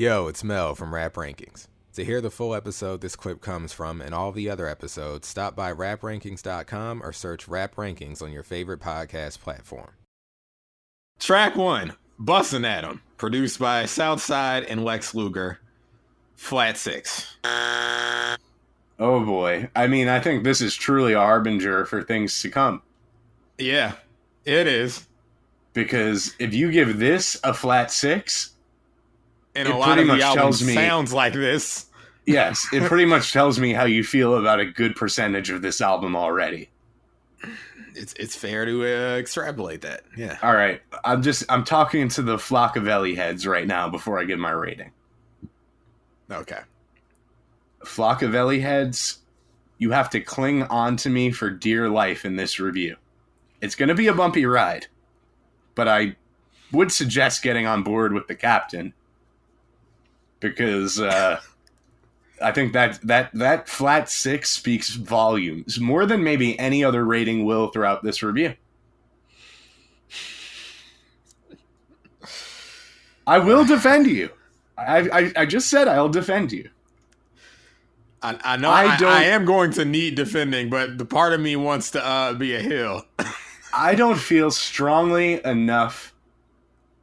Yo, it's Mel from Rap Rankings. To hear the full episode this clip comes from and all the other episodes, stop by raprankings.com or search Rap Rankings on your favorite podcast platform. Track 1, Bustin At Em, produced by Southside and Lex Luger, Flat 6. Oh boy. I mean, I think this is truly a harbinger for things to come. Yeah, it is. Because if you give this a flat 6, And it a lot pretty of much the album tells me sounds like this. Yes, it pretty much tells me how you feel about a good percentage of this album already. It's fair to extrapolate that. Yeah. All right, I'm talking to the Flockaveli heads right now before I give my rating. Okay. Flockaveli heads, you have to cling on to me for dear life in this review. It's going to be a bumpy ride, but I would suggest getting on board with the captain because I think that flat 6 speaks volumes more than maybe any other rating will throughout this review. I will defend you. I just said I'll defend you. I know I am going to need defending, but the part of me wants to be a heel. I don't feel strongly enough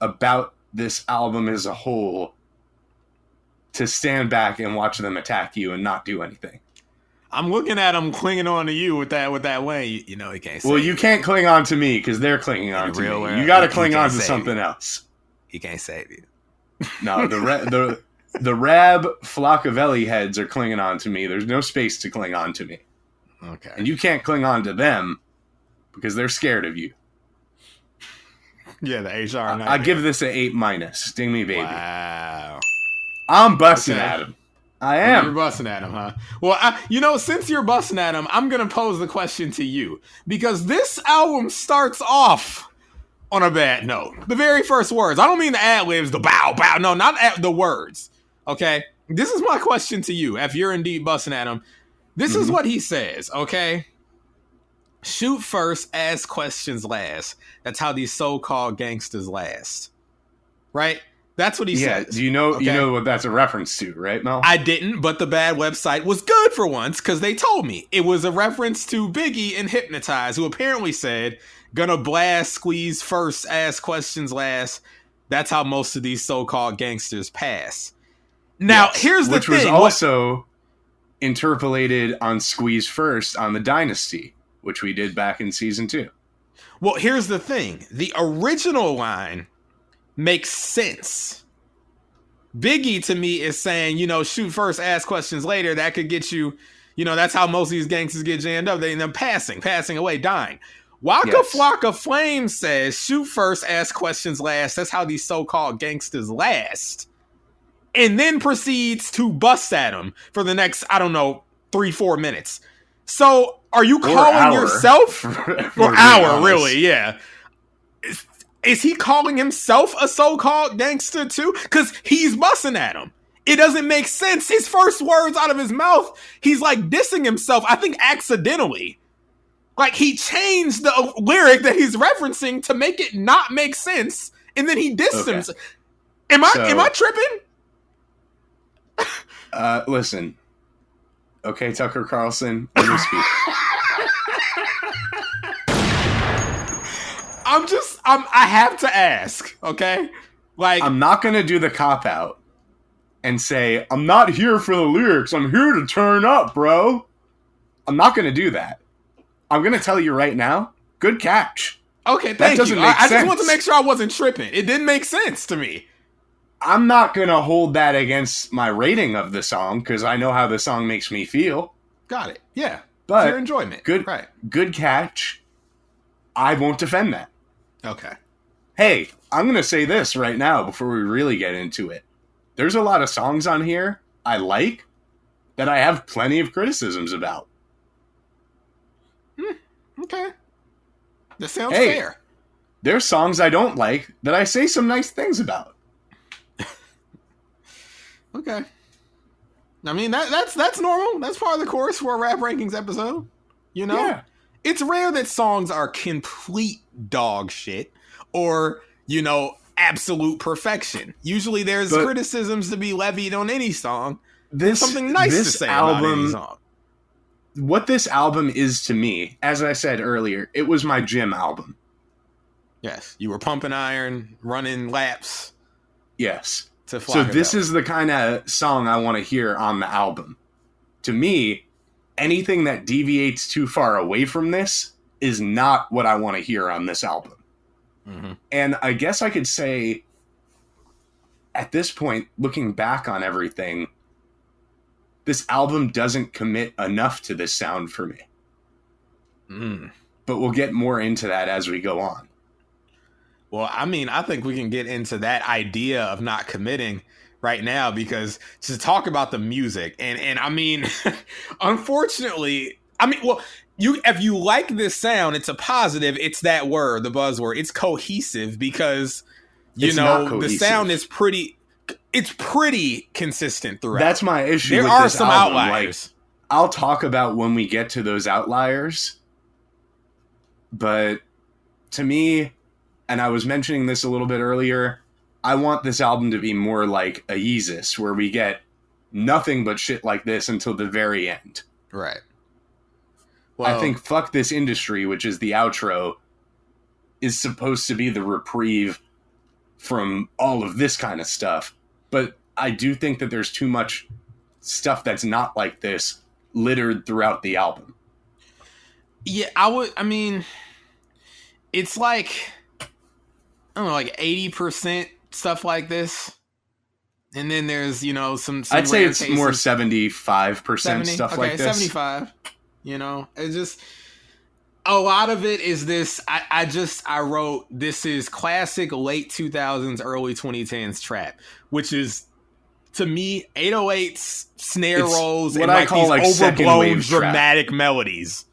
about this album as a whole to stand back and watch them attack you and not do anything. I'm looking at them clinging on to you with that way. You know, he can't say. Well, you can't cling on to me because they're clinging on to me. You got to cling on to something else. He can't save you. No, the Rab Flockaveli heads are clinging on to me. There's no space to cling on to me. Okay. And you can't cling on to them because they're scared of you. Yeah, the HR. I give this an 8-. Sting me, baby. Wow. I'm busting at him. I am. You're busting at him, huh? Well, since you're busting at him, I'm going to pose the question to you. Because this album starts off on a bad note. The very first words. I don't mean the ad-libs, the bow, bow. No, not the words. Okay? This is my question to you. If you're indeed busting at him, this is what he says, okay? Shoot first, ask questions last. That's how these so-called gangsters last. Right? That's what he says. You know what that's a reference to, right, Mel? I didn't, but the bad website was good for once because they told me. It was a reference to Biggie and Hypnotize, who apparently said, gonna blast, squeeze first, ask questions last. That's how most of these so-called gangsters pass. Now, here's the thing. Which was also interpolated on Squeeze First on the Dynasty, which we did back in season 2. Well, here's the thing. The original line makes sense. Biggie to me is saying, shoot first, ask questions later. That could get you, that's how most of these gangsters get jammed up. They end up passing away, dying. Waka Flocka Flame says, shoot first, ask questions last. That's how these so-called gangsters last. And then proceeds to bust at him for the next, 3-4 minutes. So are you calling yourself or hour, really? Yeah. Is he calling himself a so-called gangster too? Because he's busting at him. It doesn't make sense. His first words out of his mouth, he's like dissing himself, I think accidentally. Like he changed the lyric that he's referencing to make it not make sense, and then he dissed himself. Am I tripping? Listen. Okay, Tucker Carlson, let me speak. I have to ask, okay? Like, I'm not going to do the cop-out and say, I'm not here for the lyrics, I'm here to turn up, bro. I'm not going to do that. I'm going to tell you right now, good catch. Okay, thank you. I just want to make sure I wasn't tripping. It didn't make sense to me. I'm not going to hold that against my rating of the song, because I know how the song makes me feel. Got it. Yeah. But fair enjoyment. Good catch. I won't defend that. Okay. Hey, I'm going to say this right now before we really get into it. There's a lot of songs on here I like that I have plenty of criticisms about. Okay. That sounds fair. There's songs I don't like that I say some nice things about. Okay. I mean, that's normal. That's part of the course for a Rap Rankings episode. Yeah. It's rare that songs are complete dog shit or, absolute perfection. Usually there's criticisms to be levied on any song. There's something nice to say about any song. What this album is to me, as I said earlier, it was my gym album. Yes, you were pumping iron, running laps. Yes. So this is the kind of song I want to hear on the album. To me, anything that deviates too far away from this is not what I want to hear on this album. Mm-hmm. And I guess I could say, at this point, looking back on everything, this album doesn't commit enough to this sound for me. But we'll get more into that as we go on. Well, I mean, I think we can get into that idea of not committing right now, because to talk about the music and I mean, unfortunately, I mean, well, if you like this sound, it's a positive. It's that word, the buzzword. It's cohesive because, you know, the sound is pretty consistent throughout. That's my issue. There with are this some album. outliers. Like, I'll talk about when we get to those outliers. But to me, and I was mentioning this a little bit earlier, I want this album to be more like a Yeezus, where we get nothing but shit like this until the very end. Right. Well, I think Fuck This Industry, which is the outro, is supposed to be the reprieve from all of this kind of stuff. But I do think that there's too much stuff that's not like this littered throughout the album. Yeah, I mean, it's like, I don't know, like 80% stuff like this. And then there's, you know, some I'd say it's cases. more 75% stuff like this. 75. You know, it's just a lot of it is this. I wrote, this is classic late 2000s, early 2010s trap, which is, to me, 808s, snare rolls, and like these overblown dramatic melodies.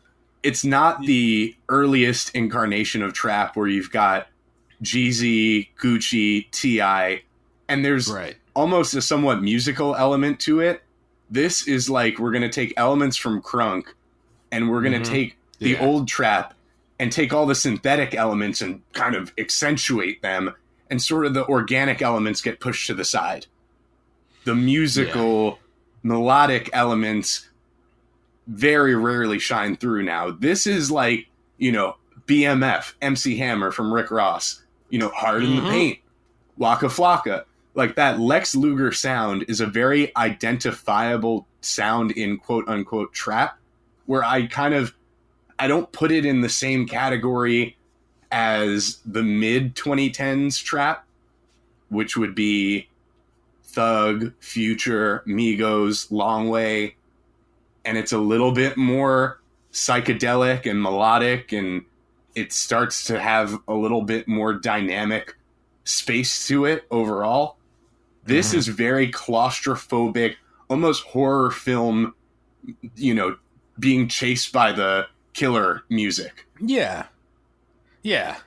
It's not the earliest incarnation of trap where you've got Jeezy, Gucci, T.I., and there's almost a somewhat musical element to it. This is like, we're going to take elements from crunk, and we're going to take the old trap and take all the synthetic elements and kind of accentuate them, and sort of the organic elements get pushed to the side. The musical, melodic elements very rarely shine through now. This is like, you know, BMF, MC Hammer from Rick Ross, you know, Hard in the Paint, Waka Flocka. Like, that Lex Luger sound is a very identifiable sound in quote-unquote trap, where I don't put it in the same category as the mid-2010s trap, which would be Thug, Future, Migos, Long Way, and it's a little bit more psychedelic and melodic, and it starts to have a little bit more dynamic space to it overall. This is very claustrophobic, almost horror film, you know, being chased by the killer music. Yeah. Yeah.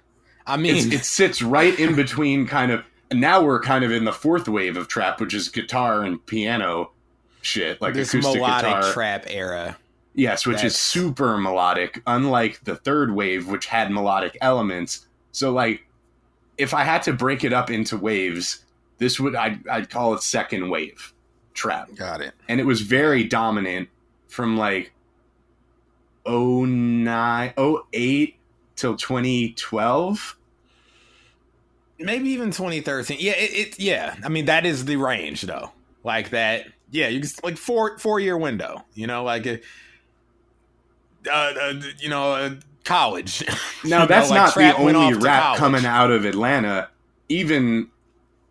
I mean, it sits right in between kind of, and now we're kind of in the fourth wave of trap, which is guitar and piano shit, like this acoustic melodic guitar. Trap era. Yes, which is super melodic, unlike the third wave, which had melodic elements. So, like, if I had to break it up into waves, this would, I'd call it second wave trap. Got it. And it was very dominant from like 08 till 2012. Maybe even 2013. Yeah, I mean, that is the range though. Like that. Yeah, you can, like 4-year window, you know, like college. Now, that's not the only rap coming out of Atlanta, even,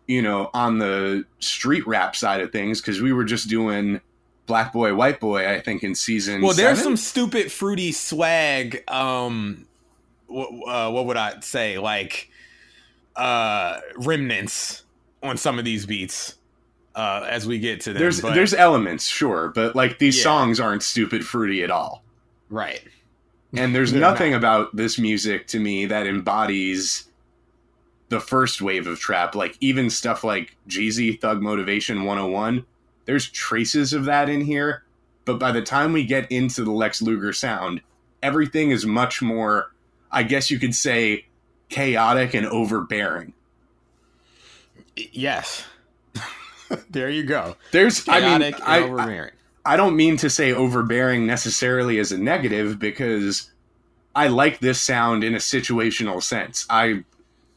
you know, on the street rap side of things, because we were just doing Black Boy, White Boy, I think, in season 7. There's some stupid fruity swag, what would I say, like remnants on some of these beats as we get to them. There's elements, sure, but like these songs aren't stupid fruity at all. Right. And there's nothing about this music to me that embodies the first wave of trap. Like, even stuff like Jeezy, Thug Motivation 101, there's traces of that in here. But by the time we get into the Lex Luger sound, everything is much more, I guess you could say, chaotic and overbearing. Yes. There you go. There's, Chaotic and I overbearing. I don't mean to say overbearing necessarily as a negative, because I like this sound in a situational sense.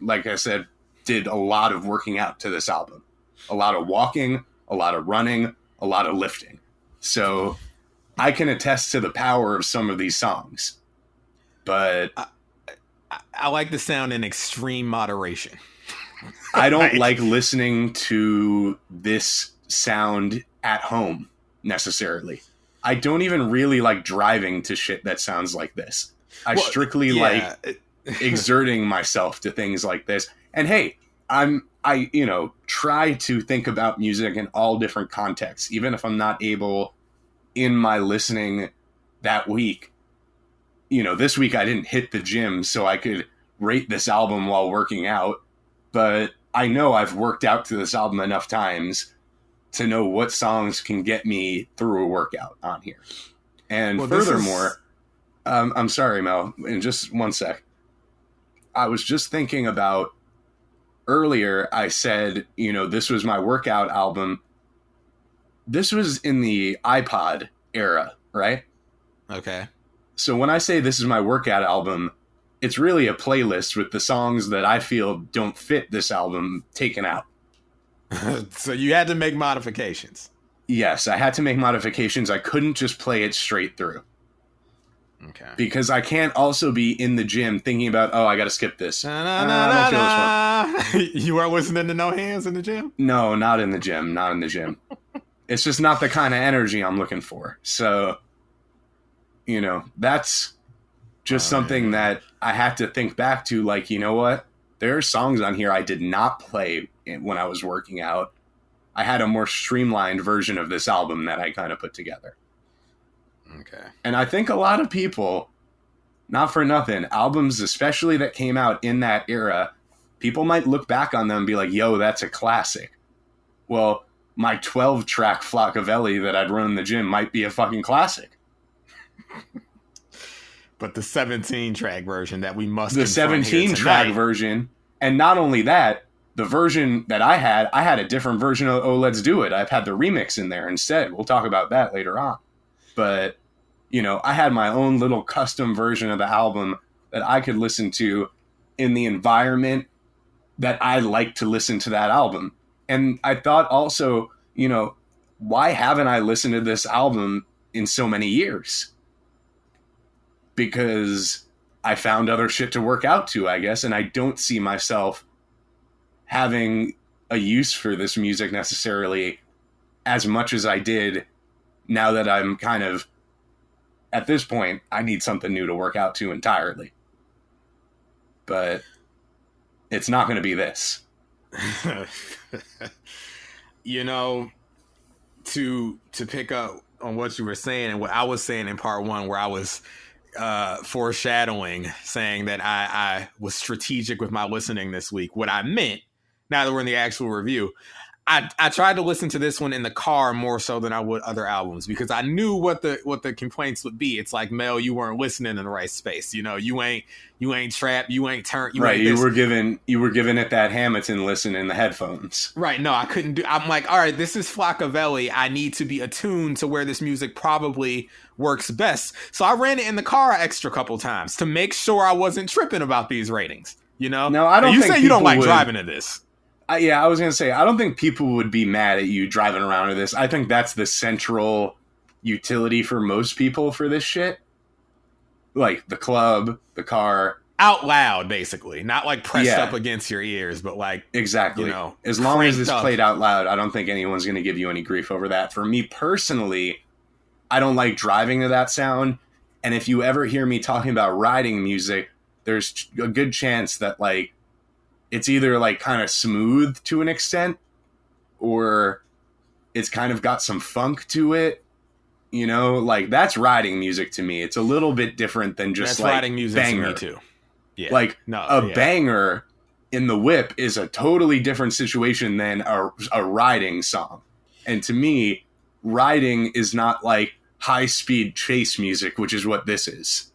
Like I said, did a lot of working out to this album. A lot of walking, a lot of running, a lot of lifting. So I can attest to the power of some of these songs. But I like the sound in extreme moderation. I don't like listening to this sound at home necessarily. I don't even really like driving to shit that sounds like this. I strictly like exerting myself to things like this. And hey, I try to think about music in all different contexts, even if I'm not able in my listening that week. This week I didn't hit the gym so I could rate this album while working out, but I know I've worked out to this album enough times to know what songs can get me through a workout on here. And furthermore, I'm sorry, Mel, in just one sec. I was just thinking about earlier, I said, this was my workout album. This was in the iPod era, right? Okay. So when I say this is my workout album, it's really a playlist with the songs that I feel don't fit this album taken out. So you had to make modifications. Yes, I had to make modifications. I couldn't just play it straight through. Okay. Because I can't also be in the gym thinking about, I got to skip this. I don't feel this one. You weren't listening to No Hands in the gym? No, not in the gym. Not in the gym. It's just not the kind of energy I'm looking for. So, that's just something that I had to think back to. Like, you know what? There are songs on here I did not play when I was working out. I had a more streamlined version of this album that I kind of put together. Okay. And I think a lot of people, not for nothing, albums especially that came out in that era, people might look back on them and be like, yo, that's a classic. Well, my 12-track Flockaveli that I'd run in the gym might be a fucking classic. But the 17-track version that we must The 17-track version, and not only that, the version that I had a different version of Oh Let's Do It. I've had the remix in there instead. We'll talk about that later on. But, I had my own little custom version of the album that I could listen to in the environment that I like to listen to that album. And I thought also, why haven't I listened to this album in so many years? Because I found other shit to work out to, I guess, and I don't see myself having a use for this music necessarily as much as I did now that I'm kind of, at this point, I need something new to work out to entirely. But it's not going to be this. To pick up on what you were saying and what I was saying in part one, where I was foreshadowing, saying that I was strategic with my listening this week. What I meant, now that we're in the actual review, I tried to listen to this one in the car more so than I would other albums, because I knew what the complaints would be. It's like, Mel, you weren't listening in the right space. You ain't trap, you ain't turn. You were given it that Hamilton listen in the headphones. Right. No, I couldn't do. I'm like, all right, this is Flockaveli. I need to be attuned to where this music probably works best. So I ran it in the car an extra couple times to make sure I wasn't tripping about these ratings. No, I don't. You think say you don't like driving to this. I was going to say, I don't think people would be mad at you driving around with this. I think that's the central utility for most people for this shit. Like the club, the car. Out loud, basically. Not like pressed up against your ears, but like... Exactly. As long as it's played out loud, I don't think anyone's going to give you any grief over that. For me personally, I don't like driving to that sound. And if you ever hear me talking about riding music, there's a good chance that like it's either like kind of smooth to an extent, or it's kind of got some funk to it. Like that's riding music to me. It's a little bit different than just that's like riding music banger. To me too. Yeah. Like banger in the whip is a totally different situation than a riding song. And to me, riding is not like high speed chase music, which is what this is.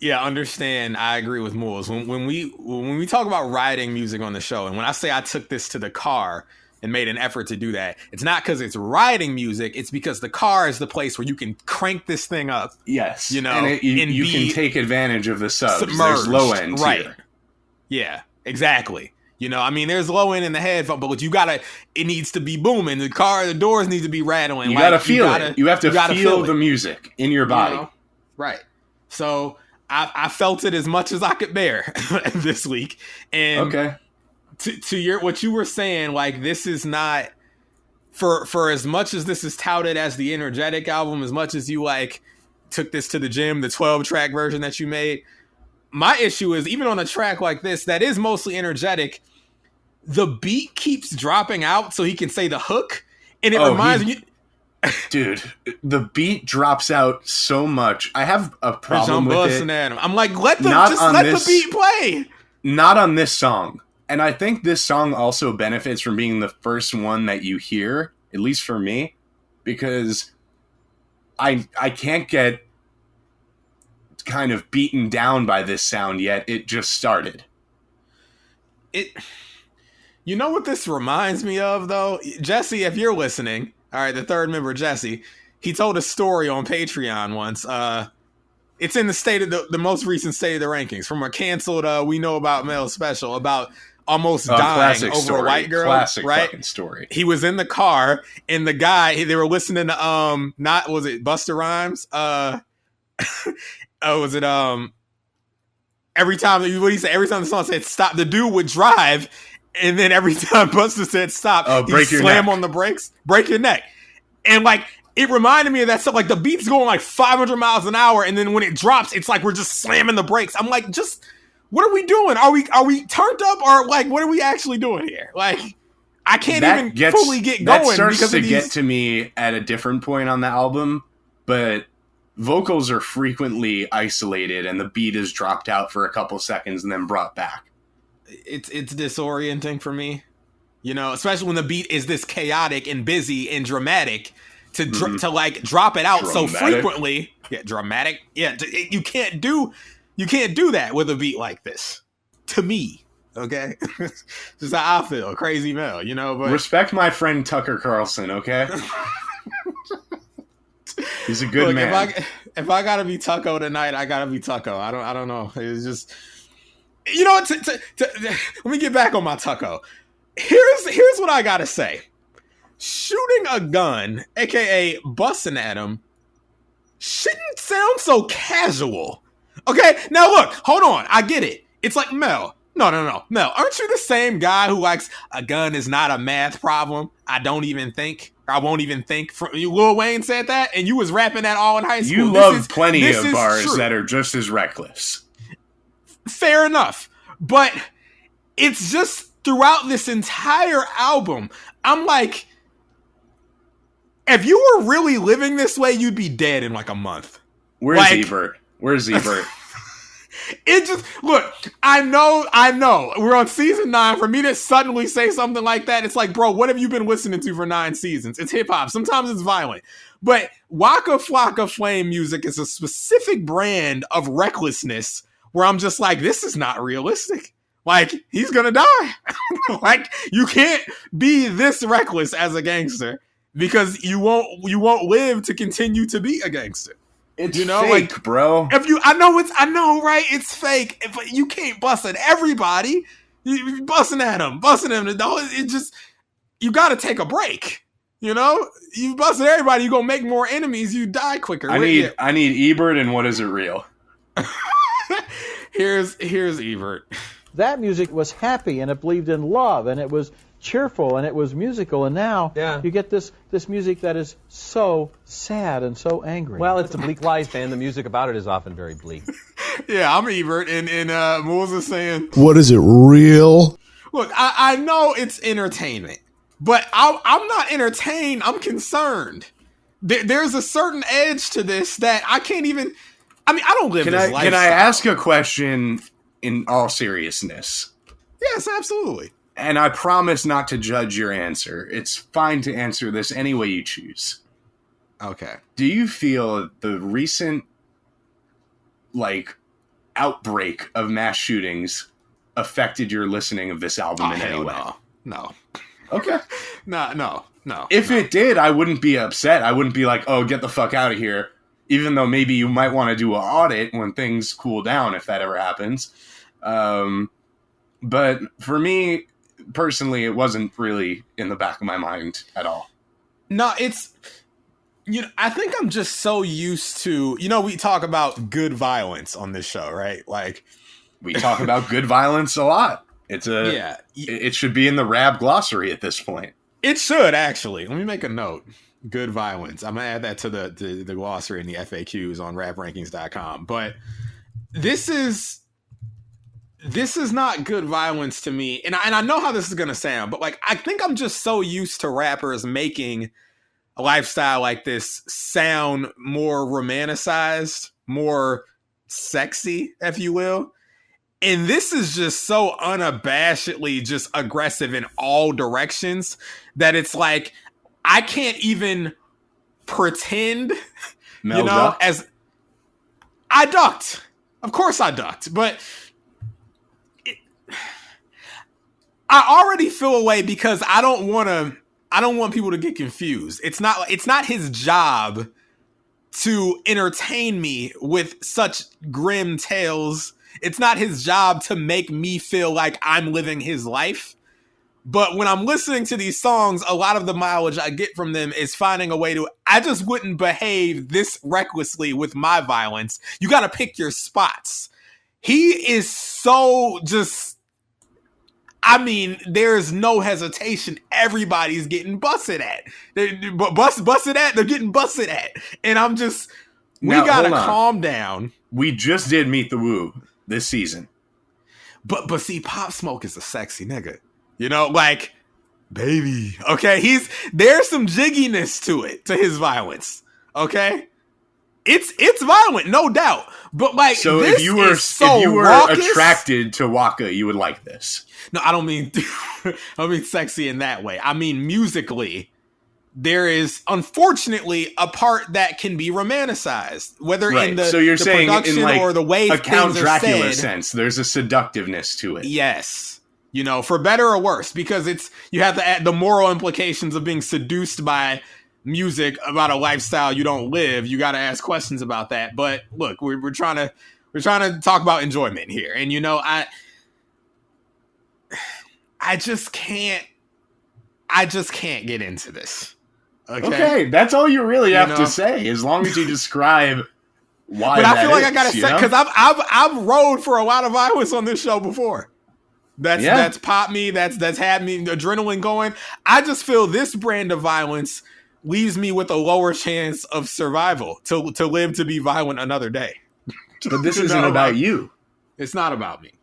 Yeah, understand. I agree with Moulz. When we talk about riding music on the show, and when I say I took this to the car and made an effort to do that, it's not because it's riding music. It's because the car is the place where you can crank this thing up. Yes, you know, and you can take advantage of the subs. There's low end, right? Here. Yeah, exactly. You know, I mean, there's low end in the headphone, but it needs to be booming. The doors need to be rattling. You gotta feel it. You have to feel the music in your body. You know? Right. So I felt it as much as I could bear this week. And okay. To what you were saying, like, this is not for as much as this is touted as the energetic album, as much as you like took this to the gym, the 12-track version that you made. My issue is, even on a track like this that is mostly energetic, the beat keeps dropping out so he can say the hook, and it reminds me. Dude, the beat drops out so much. I have a problem with Bustin' At Em. I'm like, let the beat play. Not on this song. And I think this song also benefits from being the first one that you hear, at least for me, because I can't get kind of beaten down by this sound yet. It just started. You know what this reminds me of, though? Jesse, if you're listening, all right, the third member, Jesse, he told a story on Patreon once. It's in the most recent State of the Rankings from a canceled We Know About Mel special about almost dying over story. A white girl. Classic right? Fucking story. He was in the car, and the guy, they were listening to, was it Busta Rhymes? Was it, every time the song said stop, the dude would drive, and then every time Busta said stop, he'd slam on the brakes, break your neck. And like, it reminded me of that stuff. Like, the beat's going like 500 miles an hour, and then when it drops, it's like we're just slamming the brakes. I'm like, what are we doing? Are we turned up, or like, what are we actually doing here? Like, I can't fully get going. That starts to get to me at a different point on the album, but vocals are frequently isolated, and the beat is dropped out for a couple seconds and then brought back. It's disorienting for me, you know, especially when the beat is this chaotic and busy and dramatic to like drop it out so frequently. Yeah, dramatic. Yeah, you can't do that with a beat like this. To me, okay, just how I feel. Crazy Mel, you know. But respect my friend Tucker Carlson, okay. He's a good man. If I gotta be Tucko tonight, I gotta be Tucko. I don't know. It's just. You know what? Let me get back on my Tucko. Here's what I gotta say. Shooting a gun, aka busting at him, shouldn't sound so casual. Okay, now look, hold on. I get it. It's like Mel. No. Mel, aren't you the same guy who likes a gun is not a math problem? I won't even think. Lil Wayne said that, and you was rapping that all in high school. You love plenty of bars that are just as reckless. Fair enough. But it's just throughout this entire album, I'm like, if you were really living this way, you'd be dead in like a month. Where's Ebert? It just, look, I know. We're on season 9. For me to suddenly say something like that, it's like, bro, what have you been listening to for 9 seasons? It's hip hop. Sometimes it's violent. But Waka Flocka Flame music is a specific brand of recklessness where I'm just like, this is not realistic. Like, he's gonna die. Like, you can't be this reckless as a gangster because you won't live to continue to be a gangster. It's fake, like, bro. I know, right? It's fake, but you can't bust at everybody. You busting at them. It just, you got to take a break. You know, you bust at everybody, you gonna make more enemies. You die quicker. I need Ebert, and what is it real? Here's Ebert. That music was happy, and it believed in love, and it was cheerful, and it was musical, and now you get this music that is so sad and so angry. Well, it's a bleak life, and the music about it is often very bleak. Yeah, I'm Ebert, and Moulz is saying, what is it, real? Look, I know it's entertainment, but I'm not entertained. I'm concerned. There's a certain edge to this that I can't even. I mean, I don't live this lifestyle. Can I ask a question in all seriousness? Yes, absolutely. And I promise not to judge your answer. It's fine to answer this any way you choose. Okay. Do you feel the recent, like, outbreak of mass shootings affected your listening of this album in any way? No. Okay. No. If it did, I wouldn't be upset. I wouldn't be like, oh, get the fuck out of here. Even though maybe you might want to do an audit when things cool down, if that ever happens. But for me, personally, it wasn't really in the back of my mind at all. No, it's... I think I'm just so used to... we talk about good violence on this show, right? Like... We talk about good violence a lot. It should be in the rap glossary at this point. It should, actually. Let me make a note. Good violence. I'm going to add that to the glossary and the FAQs on raprankings.com. But this is not good violence to me. And I know how this is going to sound, but like, I think I'm just so used to rappers making a lifestyle like this sound more romanticized, more sexy, if you will. And this is just so unabashedly just aggressive in all directions that it's like, I can't even pretend, Mel ducked? as I ducked. Of course I ducked, but I already feel away because I don't want people to get confused. It's not his job to entertain me with such grim tales. It's not his job to make me feel like I'm living his life. But when I'm listening to these songs, a lot of the mileage I get from them is finding a way to, I just wouldn't behave this recklessly with my violence. You got to pick your spots. He is so just, there's no hesitation. Everybody's getting busted at. Busted at, they're getting busted at. And I'm just, we got to calm down. We just did Meet the Woo this season. But see, Pop Smoke is a sexy nigga. Like, baby. Okay, there's some jigginess to his violence. Okay, it's violent, no doubt. But like, so this if you were raucous, attracted to Waka, you would like this. No, I don't mean sexy in that way. I mean musically. There is, unfortunately, a part that can be romanticized, whether in the, so you're the saying production in like or the way a things Count are Dracula said. sense. There's a seductiveness to it. Yes. For better or worse, because you have to add the moral implications of being seduced by music about a lifestyle you don't live. You got to ask questions about that. But look, we're trying to talk about enjoyment here, and I just can't get into this. Okay, that's all you really have to say, as long as you describe why. But I feel like I gotta say, because I've rode for a lot of violence on this show before. That's popped me. That's had me adrenaline going. I just feel this brand of violence leaves me with a lower chance of survival to live to be violent another day. But this isn't about you. It's not about me.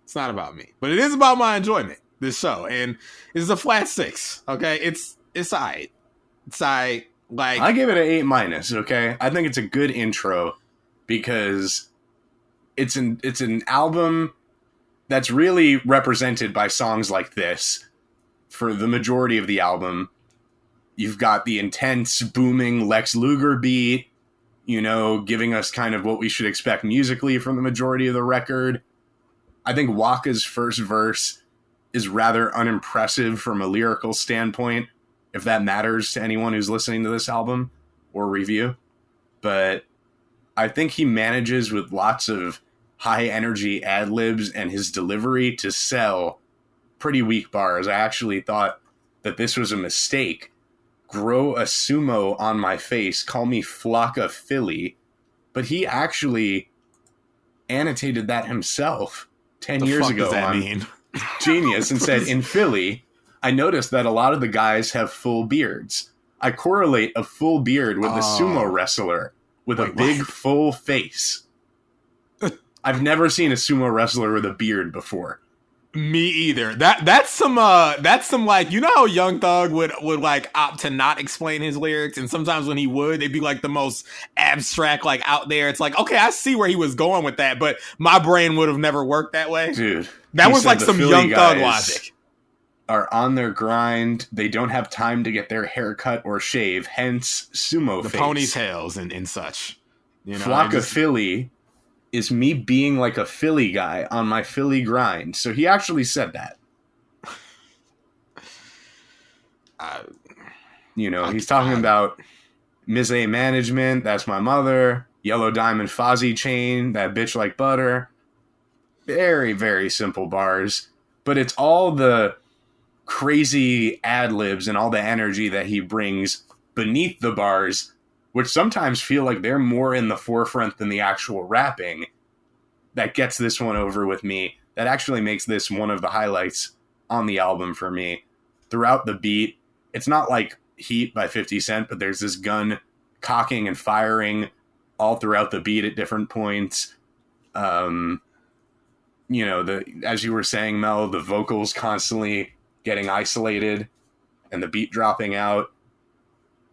It's not about me. But it is about my enjoyment. This show, and it's a flat 6. Okay, it's alright. It's alright. Like, I give it an A-. Okay, I think it's a good intro because it's an album that's really represented by songs like this. For the majority of the album, you've got the intense, booming Lex Luger beat, giving us kind of what we should expect musically from the majority of the record. I think Waka's first verse is rather unimpressive from a lyrical standpoint, if that matters to anyone who's listening to this album or review. But I think he manages with lots of high energy ad-libs and his delivery to sell pretty weak bars. I actually thought that this was a mistake. Grow a sumo on my face, call me Flockaveli. But he actually annotated that himself 10 years ago on Genius and said, in Philly, I noticed that a lot of the guys have full beards. I correlate a full beard with a sumo wrestler with a big full face. I've never seen a sumo wrestler with a beard before. Me either. That's some like, how Young Thug would like opt to not explain his lyrics, and sometimes when he would, it'd be like the most abstract, like out there. It's like, okay, I see where he was going with that, but my brain would have never worked that way. Dude, that was like some Young Thug logic. Are on their grind. They don't have time to get their hair cut or shave, hence sumo the face. Ponytails and such. Flockaveli is me being like a Philly guy on my Philly grind. So he actually said that. He's talking about Mise Management, That's My Mother, Yellow Diamond Fozzy Chain, That Bitch Like Butter. Very, very simple bars. But it's all the crazy ad-libs and all the energy that he brings beneath the bars, which sometimes feel like they're more in the forefront than the actual rapping, that gets this one over with me. That actually makes this one of the highlights on the album for me. Throughout the beat, it's not like Heat by 50 Cent, but there's this gun cocking and firing all throughout the beat at different points. As you were saying, Mel, the vocals constantly getting isolated and the beat dropping out.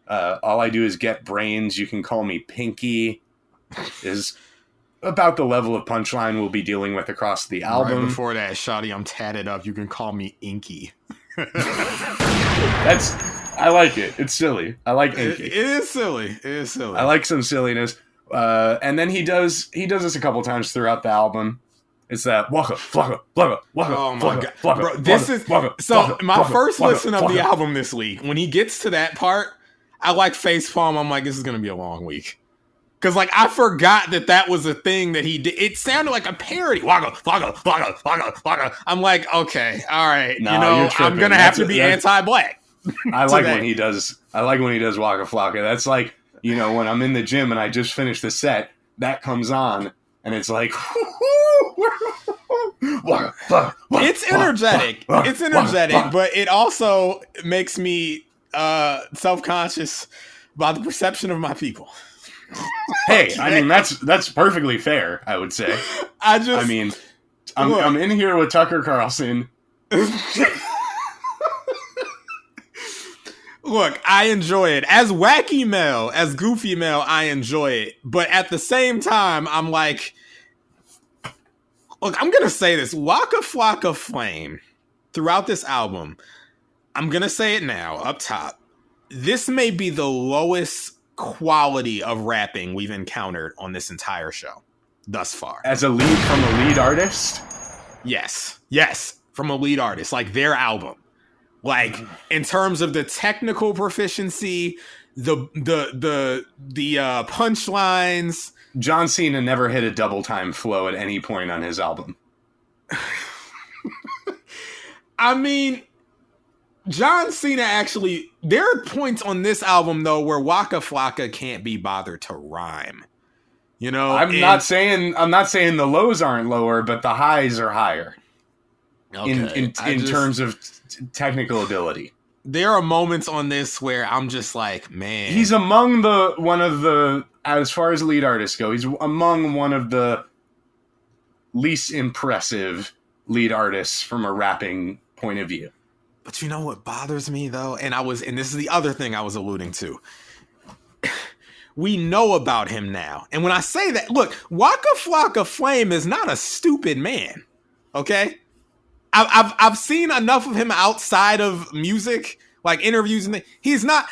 All I Do Is Get Brains, You Can Call Me Pinky is about the level of punchline we'll be dealing with across the album. Right before that, Shawty, I'm tatted up. You can call me Inky. I like it. It's silly. I like Inky. It is silly. I like some silliness. And then he does this a couple times throughout the album. It's that Waka Flocka Flocka Waka. Oh my Flocka, god, Flocka, bro! Flocka, This is Flocka, so. Flocka, My Flocka, first Flocka, listen of the Flocka. album this week, when he gets to that part, I like facepalm. I'm like, this is gonna be a long week. Because, like, I forgot that was a thing that he did. It sounded like a parody. Waka, flocka, flocka, flocka, flocka. I'm like, okay, all right. No, you're I'm going to have to be That's- anti-black. I like when he does Waka Flocka. That's like, when I'm in the gym and I just finished the set, that comes on, and it's like, Waka Flocka, Waka, It's energetic. Waka, It's energetic, Waka. but it also makes me self-conscious about the perception of my people. Hey, I mean, that's perfectly fair, I would say. I'm in here with Tucker Carlson. Look, I enjoy it. As wacky Mel, as goofy Mel, I enjoy it. But at the same time, I'm like, look, I'm going to say this. Waka Flocka Flame, throughout this album, I'm going to say it now, up top. This may be the lowest quality of rapping we've encountered on this entire show thus far. From a lead artist? Yes, from a lead artist, like their album. Like, in terms of the technical proficiency, the punchlines. John Cena never hit a double time flow at any point on his album. I mean, John Cena actually, there are points on this album though where Waka Flocka can't be bothered to rhyme. I'm not saying the lows aren't lower, but the highs are higher. Okay. In terms of technical ability. There are moments on this where I'm just like, man. He's among as far as lead artists go, he's among one of the least impressive lead artists from a rapping point of view. But you know what bothers me though? And this is the other thing I was alluding to. We know about him now. And when I say that, look, Waka Flocka Flame is not a stupid man. Okay? I've seen enough of him outside of music, like interviews, and he's not.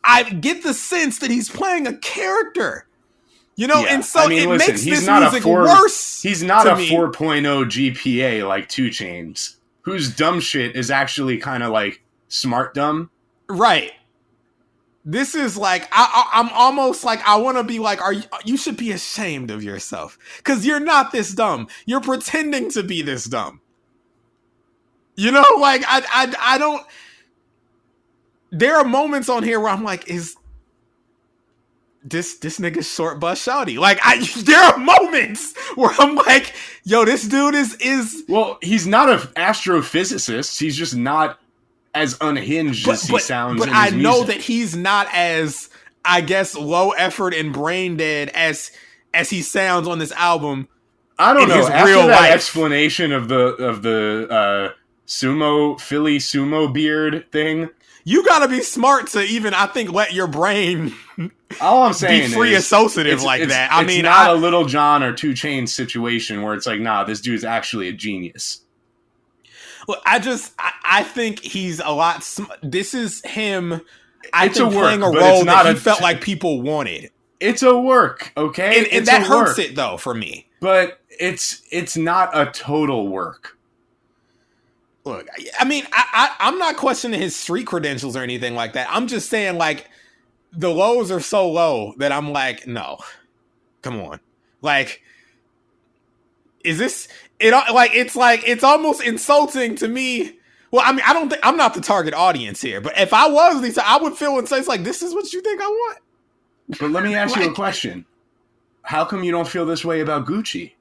I get the sense that he's playing a character, and so makes this music worse. He's not a 4.0 GPA like 2 Chainz, whose dumb shit is actually kind of like smart dumb. Right. This is like I'm almost like I want to be like, you should be ashamed of yourself because you're not this dumb. You're pretending to be this dumb. Like I don't. There are moments on here where I'm like, is this nigga short bus shouty? Like there are moments where I'm like, yo, this dude is. Well, he's not an astrophysicist. He's just not as unhinged as he sounds. But I know that he's not as, I guess, low effort and brain dead as he sounds on this album. I don't know. After real that life. Explanation of the Philly sumo beard thing. You gotta be smart to even, I think, let your brain all I'm saying be free associative like that. I mean, not a Little John or 2 Chainz situation where it's like, nah, this dude's actually a genius. Look, I think he's a lot. This is him. It's think a work, playing a but role it's that not he felt like people wanted. It's a work, okay? And that hurts it though for me. but it's not a total work. Look, I mean, I'm not questioning his street credentials or anything like that. I'm just saying, like, the lows are so low that I'm like, no, come on. Like, is this it? Like, it's almost insulting to me. Well, I mean, I don't think I'm not the target audience here, but if I was Lisa, I would feel and say, it's like, this is what you think I want. But let me ask you a question. How come you don't feel this way about Gucci?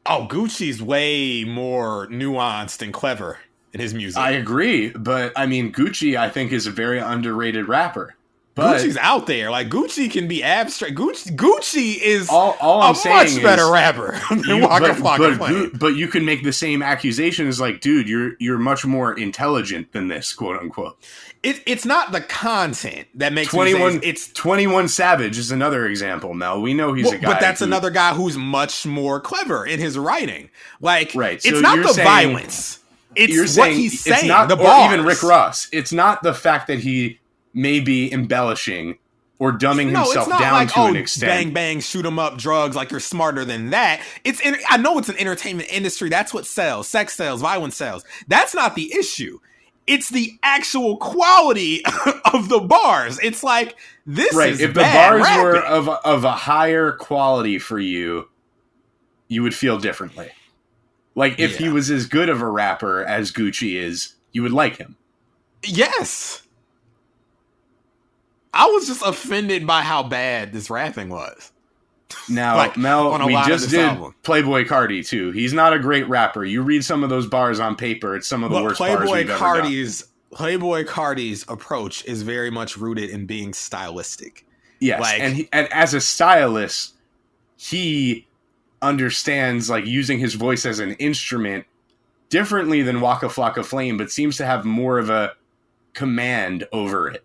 Oh, Gucci's way more nuanced and clever in his music. I agree, but I mean, Gucci, I think, is a very underrated rapper. But Gucci's out there. Like, Gucci can be abstract. Gucci is all I'm saying much better rapper than Waka Flocka Flame. But you can make the same accusation as, like, dude, you're much more intelligent than this, quote unquote. It's not the content that makes 21. Me say it's 21 Savage is another example. Mel, we know he's a guy, but that's another guy who's much more clever in his writing. Like, right. It's not the violence. It's what he's saying. It's not, the or bars. even Rick Ross. It's not the fact that he may be embellishing or dumbing himself down like, to an extent. Bang, bang, shoot 'em up, drugs, like you're smarter than that. I know it's an entertainment industry. That's what sells. Sex sells, violence sells. That's not the issue. It's the actual quality of the bars. It's like, this right. is If bad the bars rapping. were of a higher quality for you, you would feel differently. Like, if he was as good of a rapper as Gucci is, you would like him. Yes. I was just offended by how bad this rapping was. Now, like, Mel, we just did album. Playboy Cardi, too. He's not a great rapper. You read some of those bars on paper, it's some of the worst bars we've ever done. Playboy Cardi's approach is very much rooted in being stylistic. Yes, like, and as a stylist, he understands, like, using his voice as an instrument differently than Waka Flocka Flame, but seems to have more of a command over it.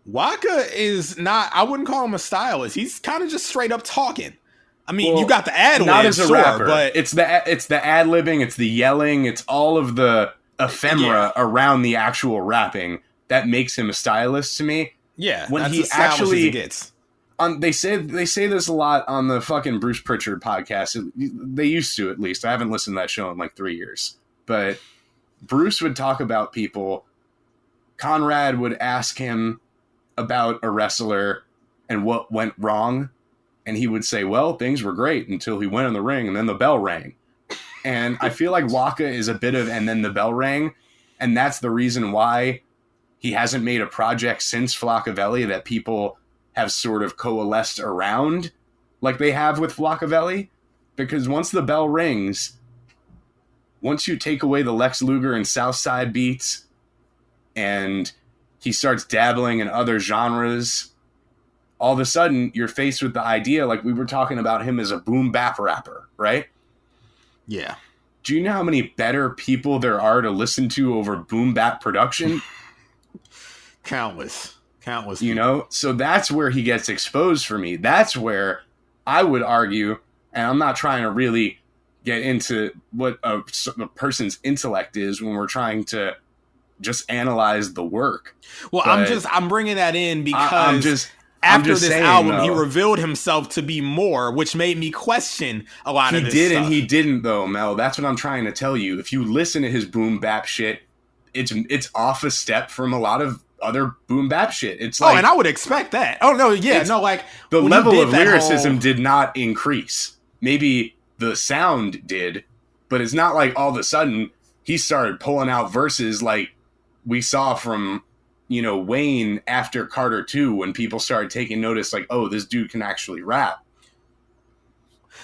Waka is not, I wouldn't call him a stylist. He's kind of just straight up talking. I mean, you got the ad-libs, not as a rapper, but it's the ad-libbing, it's the yelling, it's all of the ephemera around the actual rapping that makes him a stylist to me. Yeah, when that's he as established actually as he gets. They say this a lot on the fucking Bruce Pritchard podcast. They used to, at least. I haven't listened to that show in like 3 years. But Bruce would talk about people. Conrad would ask him about a wrestler and what went wrong. And he would say, well, things were great until he went in the ring and then the bell rang. And I feel like Waka is a bit of, and then the bell rang. And that's the reason why he hasn't made a project since Flockaveli that people have sort of coalesced around like they have with Flockaveli. Because once the bell rings, once you take away the Lex Luger and Southside beats and he starts dabbling in other genres, all of a sudden you're faced with the idea, like we were talking about him as a boom bap rapper, right? Yeah. Do you know how many better people there are to listen to over boom bap production? Countless. You know, so that's where he gets exposed for me. That's where I would argue, and I'm not trying to really get into what a person's intellect is when we're trying to just analyze the work. Well, I'm bringing that in because after this album, he revealed himself to be more, which made me question a lot of this stuff. He did and he didn't, though, Mel. That's what I'm trying to tell you. If you listen to his boom bap shit, it's off a step from a lot of other boom bap shit. It's like, and I would expect that. Oh no, yeah, no, like the level of lyricism did not increase. Maybe the sound did, but it's not like all of a sudden he started pulling out verses like we saw from, you know, Wayne after Carter 2 when people started taking notice, like, oh, this dude can actually rap.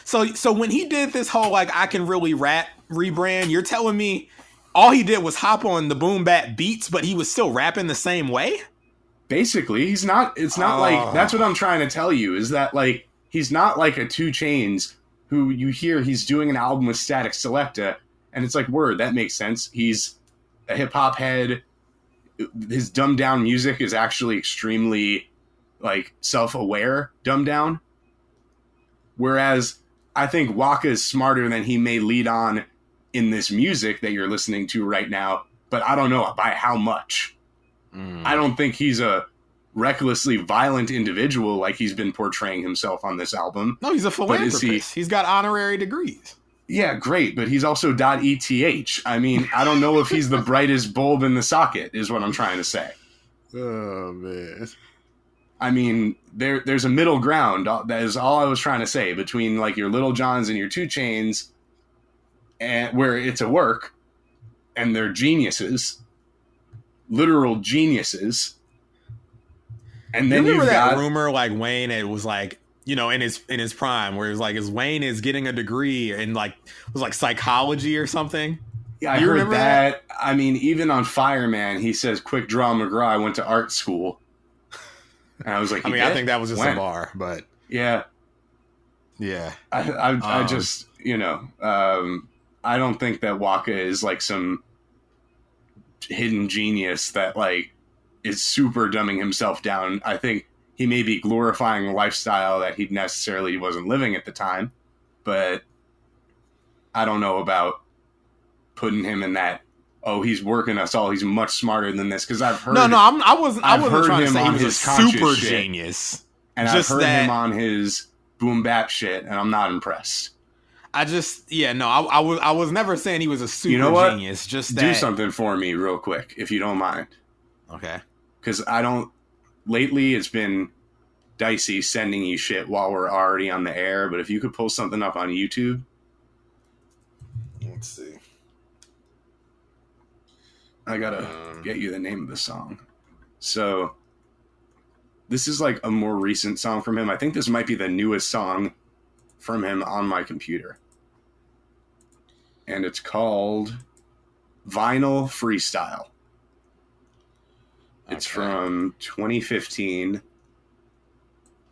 So when he did this whole like I can really rap rebrand, you're telling me all he did was hop on the boom bap beats, but he was still rapping the same way? Basically, it's not like, that's what I'm trying to tell you, is that like he's not like a 2 Chainz who you hear he's doing an album with Static Selecta and it's like, word, that makes sense. He's a hip hop head. His dumbed down music is actually extremely like self-aware dumbed down. Whereas I think Waka is smarter than he may lead on in this music that you're listening to right now, but I don't know by how much. I don't think he's a recklessly violent individual like he's been portraying himself on this album. No, he's a philanthropist. He's got honorary degrees. Yeah, great, but he's also .eth. I mean, I don't know if he's the brightest bulb in the socket, is what I'm trying to say. Oh, man. I mean, there's a middle ground. That is all I was trying to say, between like your Little Johns and your 2 Chainz, and where it's a work, and they're geniuses, literal geniuses. And then you remember you've that got rumor, like Wayne, it was like, you know, in his prime, where it was like, is Wayne is getting a degree in like, it was like psychology or something. Yeah, I heard that. I mean, even on Fireman, he says, "Quick Draw McGraw, I went to art school." And I was like, I think that was just a bar, but yeah. I just, you know, I don't think that Waka is like some hidden genius that like is super dumbing himself down. I think he may be glorifying a lifestyle that he necessarily wasn't living at the time, but I don't know about putting him in that, oh, he's working us all, he's much smarter than this, because I've heard I wasn't trying to say he was a super shit, genius, and just I've heard him on his boom bap shit, and I'm not impressed. I was never saying he was a super genius. Just do something for me real quick, if you don't mind. Okay. Because lately it's been dicey sending you shit while we're already on the air, but if you could pull something up on YouTube. Let's see. I gotta get you the name of the song. So this is like a more recent song from him. I think this might be the newest song from him on my computer. And it's called Vinyl Freestyle. It's from 2015.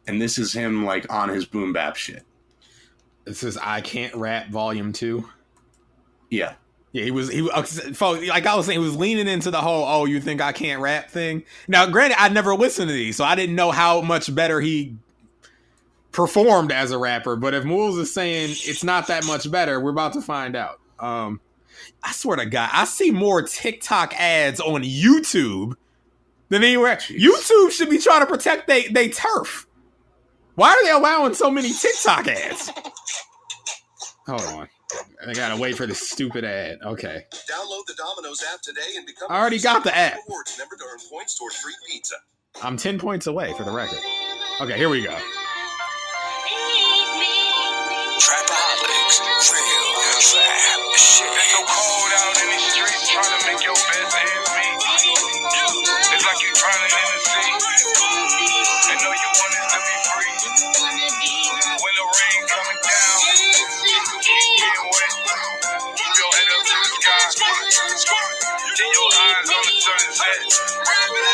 And this is him like on his boom bap shit. This is I Can't Rap Volume 2. Yeah. Yeah, he was like I was saying, he was leaning into the whole, oh, you think I can't rap thing. Now, granted, I never listened to these, so I didn't know how much better he performed as a rapper. But if Moulz is saying it's not that much better, we're about to find out. I swear to God, I see more TikTok ads on YouTube than anywhere. Jeez. YouTube should be trying to protect they turf. Why are they allowing so many TikTok ads? Hold on. I gotta wait for this stupid ad. Okay. Download the Domino's app today and become. I already got the app. Rewards never to earn points towards free pizza. I'm 10 points away for the record. Okay, here we go. Trapaholics, real trap shit. It's so cold out in these streets, trying to make your best ends meet. It's like you drowning in the sea, and know you want it to be free. When the rain coming down, keep getting wet. Keep your head up to the sky. Keep your eyes on the sunset.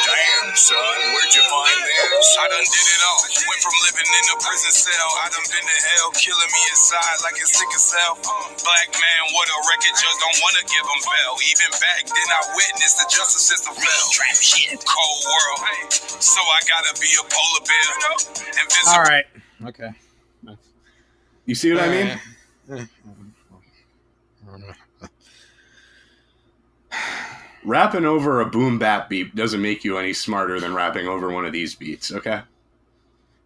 Damn, son, where'd you find this? I done did it all. Went from living in a prison cell. I done been to hell, killing me inside like it's sick as hell. Black man with a record, just don't wanna give him bail. Even back then I witnessed the justice system fell. Trap shit. Cold world. So I gotta be a polar bear. Invincible. All right. Okay. You see what I mean? Rapping over a boom bap beat doesn't make you any smarter than rapping over one of these beats, okay?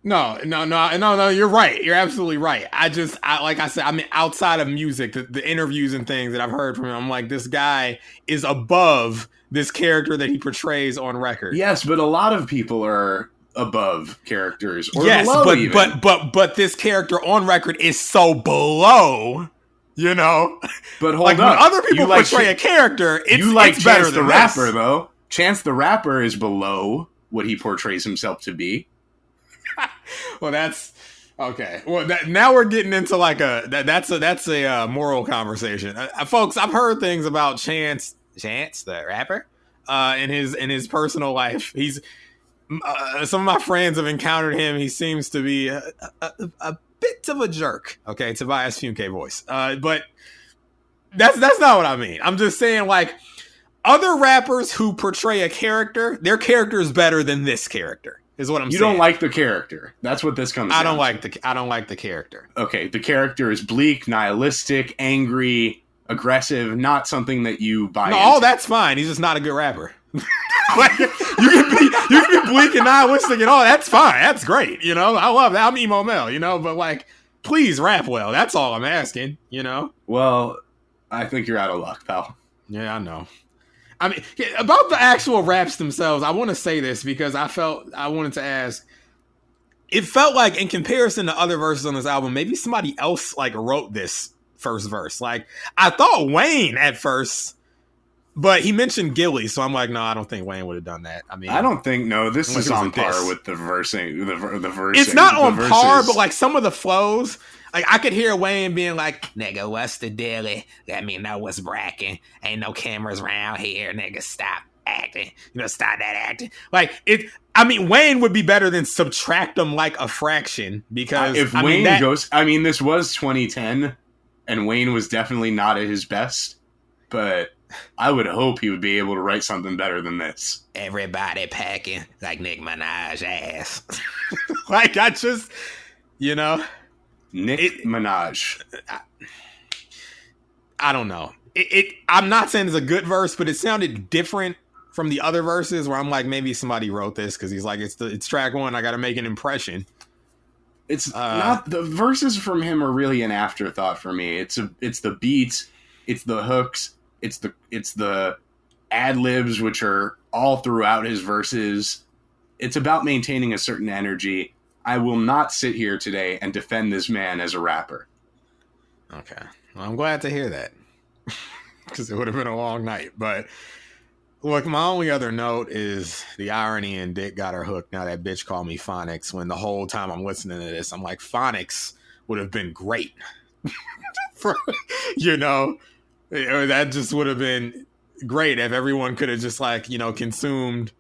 No, you're right. You're absolutely right. Like I said, I mean, outside of music, the interviews and things that I've heard from him, I'm like, this guy is above this character that he portrays on record. Yes, but a lot of people are above characters. Or yes, below even. but this character on record is so below. You know, but hold like up. When other people portray a character, it's better Chance than the Rapper, this. though. Chance the Rapper is below what he portrays himself to be. Well, that's okay. Well, now we're getting into like that's a moral conversation, folks. I've heard things about Chance the Rapper, in his personal life. He's some of my friends have encountered him. He seems to be a bit of a jerk. Okay, Tobias Funke voice. But that's not what I mean. I'm just saying, like, other rappers who portray a character, their character is better than this character. Is what I'm saying. You don't like the character. That's what this comes down to. I don't like the character. Okay, the character is bleak, nihilistic, angry, aggressive, not something that you buy into. That's fine. He's just not a good rapper. Like, you can be bleak and nihilistic and all. That's fine. That's great. You know, I love that. I'm emo Mel. You know, but like, please rap well. That's all I'm asking. You know. Well, I think you're out of luck, pal. Yeah, I know. I mean, about the actual raps themselves, I want to say this because I wanted to ask. It felt like, in comparison to other verses on this album, maybe somebody else like wrote this first verse. Like, I thought Wayne at first, but he mentioned Gilly, so I'm like, no, I don't think Wayne would have done that. I mean, I don't think this is on par diss. with the versing. The versing. It's not on par, but like some of the flows, like I could hear Wayne being like, "Nigga, what's the dilly? Let me know what's bracking. Ain't no cameras around here, nigga. Stop acting. You know, stop that acting." Like it. I mean, Wayne would be better than Subtract Them Like a Fraction because if Wayne goes, I mean, this was 2010, and Wayne was definitely not at his best, but I would hope he would be able to write something better than this. Everybody packing like Nick Minaj ass. Like, I just, you know. Nick Minaj. I don't know. I'm not saying it's a good verse, but it sounded different from the other verses where I'm like, maybe somebody wrote this because he's like, it's track one. I got to make an impression. It's not the verses from him are really an afterthought for me. It's the beats, it's the hooks, it's the ad libs, which are all throughout his verses. It's about maintaining a certain energy. I will not sit here today and defend this man as a rapper. Okay. Well, I'm glad to hear that because it would have been a long night. But look, my only other note is the irony in Dick Got Her Hooked. Now that bitch called me Phonics, when the whole time I'm listening to this, I'm like, Phonics would have been great. For, you know, that just would have been great if everyone could have just like, you know, consumed,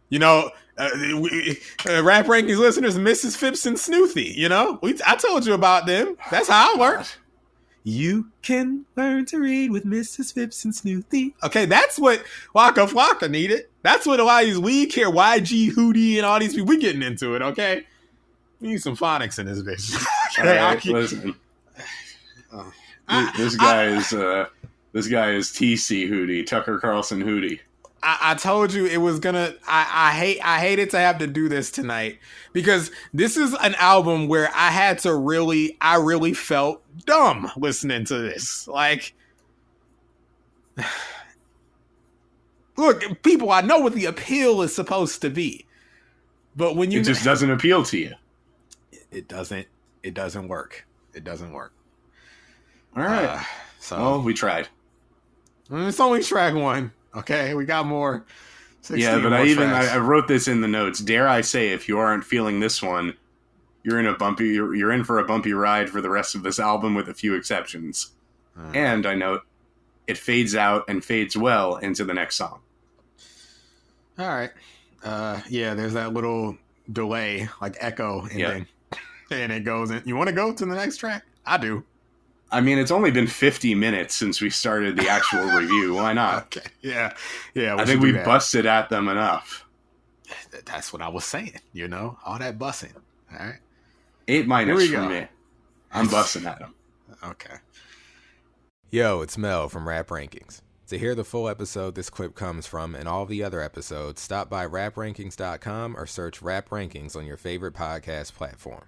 you know, Rap Rankings listeners, Mrs. Phipps and Snoothy, you know, I told you about them. That's how I work. You can learn to read with Mrs. Phipps and Snoothy. Okay, that's what Waka Flocka needed. That's what a lot of these weak here, YG, Hootie, and all these people, we getting into it, okay? We need some phonics in this bitch. Okay, all right, listen. This guy is TC Hootie, Tucker Carlson Hootie. I told you it was gonna. I hated to have to do this tonight because this is an album where I really felt dumb listening to this. Like, look, people, I know what the appeal is supposed to be, but when you it just doesn't appeal to you. It doesn't work. It doesn't work. All right. Well, we tried. It's only track one. Okay, we got more. Yeah, but I wrote this in the notes. Dare I say, if you aren't feeling this one, you're in for a bumpy ride for the rest of this album, with a few exceptions. And I note it fades out and fades well into the next song. All right. Yeah, there's that little delay, like echo ending, and it goes in. You want to go to the next track? I do. I mean, it's only been 50 minutes since we started the actual review. Why not? Okay. Yeah. I think we busted at them enough. That's what I was saying. You know, all that bussing. All right. 8- for me. I'm busting at them. Okay. Yo, it's Mel from Rap Rankings. To hear the full episode this clip comes from and all the other episodes, stop by raprankings.com or search Rap Rankings on your favorite podcast platform.